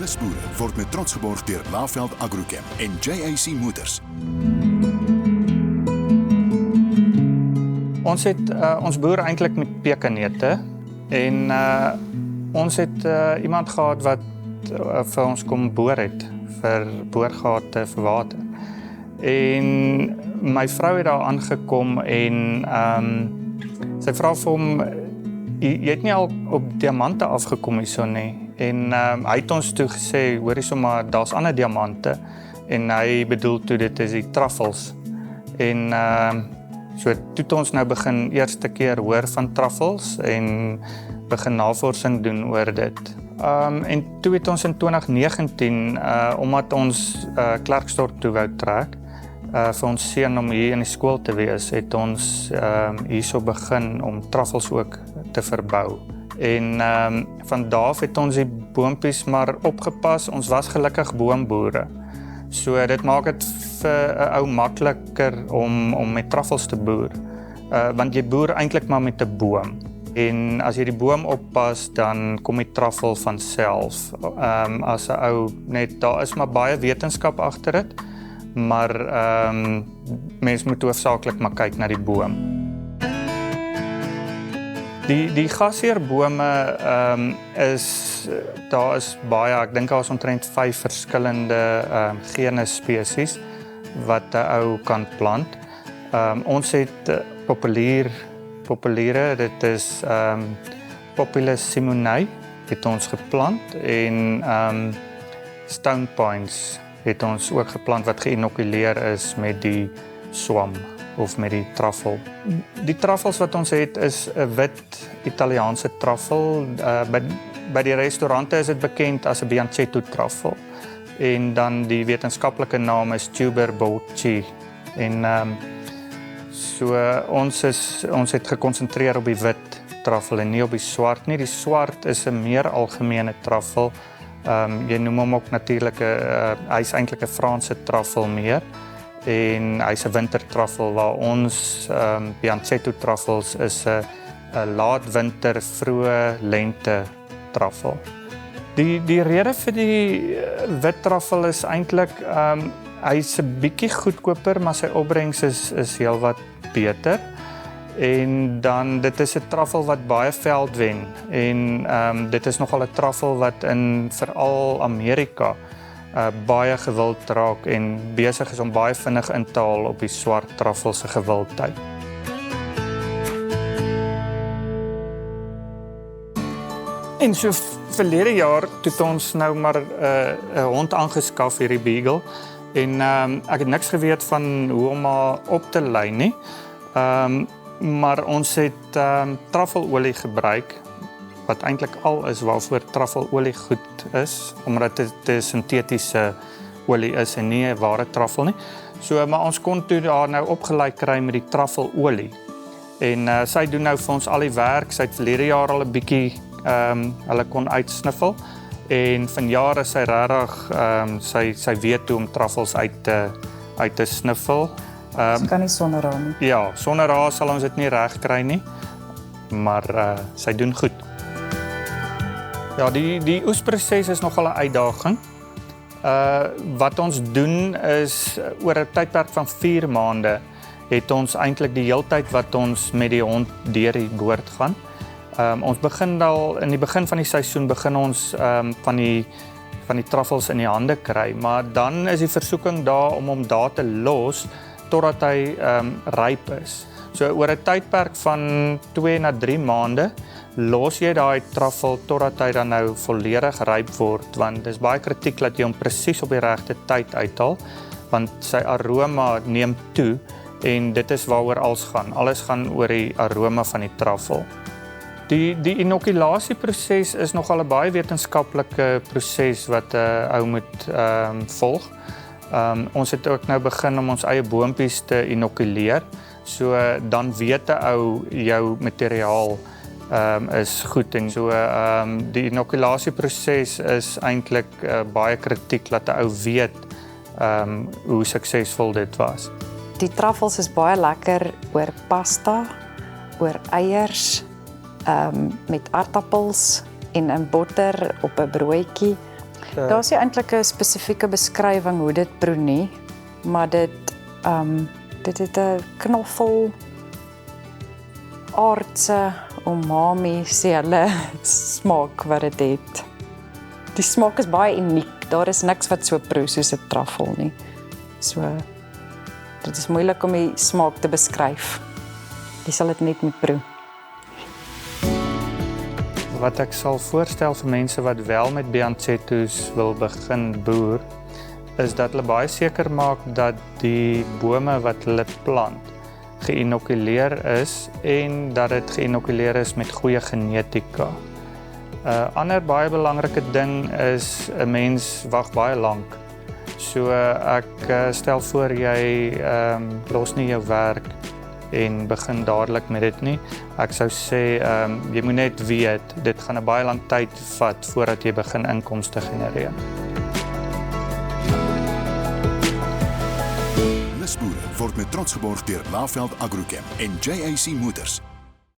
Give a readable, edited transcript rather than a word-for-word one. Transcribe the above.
Nuusboere word met trots geborg deur Laveld Agrochem en JAC Motors. Ons boer eintlik met pekanneute en ons het iemand gehad wat vir ons kom boor het vir boorgate vir water. En my vrou het daar aangekom en sy vra vir hom, jy het nie al op diamante afgekom hierso nie. En hy het ons toe gesê, hoor hierso maar, daar's ander diamante. En hy bedoel toe dit is die truffels. En so toe het ons nou begin eerste keer hoor van truffels en begin navorsing doen oor dit. En toe het ons in 2019, omdat ons Klerksdorp toe wou trek, vir ons seun om hier in die skool te wees, het ons hierso begin om truffels ook te verbou. En van daar af het ons die boompies maar opgepas. Ons was gelukkig boomboere. So dit maak dit vir 'n ou makliker om met truffels te boer. Want jy boer eintlik maar met 'n boom. En as jy die boom oppas, dan kom die truffel van self. As 'n ou net, daar is maar baie wetenskap agter dit, maar mens moet hoofsaaklik maar kyk na die boom. Die gasheerbome daar is baie, ek dink daar is omtrent 5 verskillende genusspesies wat 'n ou kan plant. Ons het populiere, dit is Populus simonei het ons geplant en stone pines het ons ook geplant wat geïnokuleer is met die swam of met die truffel. Die truffels wat ons het is 'n wit Italiaanse truffel. By die restaurante is dit bekend as 'n Bianchetto truffel. En dan die wetenskaplike naam is Tuber bolchi. En so ons het gekonsentreer op die wit truffel en nie op die swart nie. Die swart is 'n meer algemene truffel. Jy noem hom ook natuurlik hy's eintlik 'n Franse truffel meer. En hy's 'n wintertruffel waar ons Bianchetto truffels is 'n laat winter, vroeë lente truffel. Die rede vir die wit truffel is eintlik hy's 'n bietjie goedkoper, maar sy opbrengs is heelwat beter. En dan dit is 'n truffel wat baie veld wen en dit is nogal 'n truffel wat in veral Amerika baie gewild raak en besig is om baie vinnig in te haal op die swart truffel se gewildheid. En so verlede jaar het ons nou maar 'n hond aangeskaf, hierdie beagle, en ek het niks geweet van hoe om haar op te lei nie. Maar ons het truffelolie gebruik, wat eintlik al is waarvoor truffelolie goed is, omdat dit 'n sintetiese olie is en nie 'n ware truffel nie. So, maar ons kon toe daar nou opgelei kry met die truffelolie. En sy doen nou vir ons al die werk. Sy het verlede jaar al 'n bietjie hulle kon uitsniffel. En vanjaar is sy regtig sy weet hoe om truffels uit te sniffel. Sy kan nie sonder haar nie. Ja, sonder haar sal ons dit nie reg kry nie. Maar sy doen goed. Ja, die oesproses is nogal 'n uitdaging. Wat ons doen is oor 'n tydperk van 4 maande het ons eintlik die heeltyd wat ons met die hond deur die boord gaan. Ons begin al in die begin van die seisoen begin ons van die truffels in die hande kry, maar dan is die versoeking daar om hom daar te los totdat hy ryp is. So oor 'n tydperk van 2 na 3 maande los jy daai truffel totdat hy dan nou volledig ryp word, want dis baie kritiek dat jy hom presies op die regte tyd uithaal, want sy aroma neem toe en dit is waaroor alles gaan oor die aroma van die truffel. Die inokulasieproses is nogal 'n baie wetenskaplike proses wat ou moet volg. Ons het ook nou begin om ons eie boompies te inokuleer, so dan weet 'n ou jou materiaal is goed en so die inokulasieproses is eintlik baie kritiek dat 'n ou weet hoe suksesvol dit was. Die truffels is baie lekker oor pasta, oor eiers, met aardappels en in botter op 'n broodjie. Daar's nie eintlik 'n spesifieke beskrywing hoe dit proe nie, maar dit het 'n knoffel aardse umami selle smaak wat dit het. Die smaak is baie uniek. Daar is niks wat so proe soos 'n truffel nie. So dit is moeilik om die smaak te beskryf. Jy sal dit net moet proe. Wat ek sal voorstel vir mense wat wel met Biancettos wil begin boer, is dat hulle baie seker maak dat die bome wat hulle plant geïnokuleer is en dat dit geïnokuleer is met goeie genetika. Ander baie belangrike ding is 'n mens wag baie lank. So ek stel voor jy los nie jou werk en begin dadelik met dit nie. Ek sou sê jy moet net weet dit gaan 'n baie lang tyd vat voordat jy begin inkomste genereer. Lusboere word met trots geborg deur Laveld Agrochem en JAC Motors.